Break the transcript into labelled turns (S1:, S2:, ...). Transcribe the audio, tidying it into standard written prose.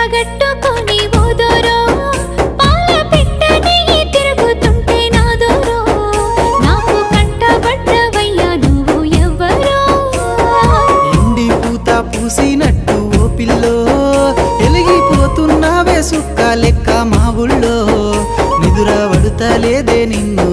S1: కట్టగట్టుకొని ఓదోరో పాల పిట్టని తిరుగుతుంటే నాదోరో నాకు కంటబడ్డవయ్యా నువ్వు ఎవ్వరో
S2: ఎండి పూత పూసినట్టు ఓ పిల్లో ఎలిగిపోతున్నావే సుక్క లెక్క మా ఊళ్ళో నిదుర పడుతలేదే నిన్ను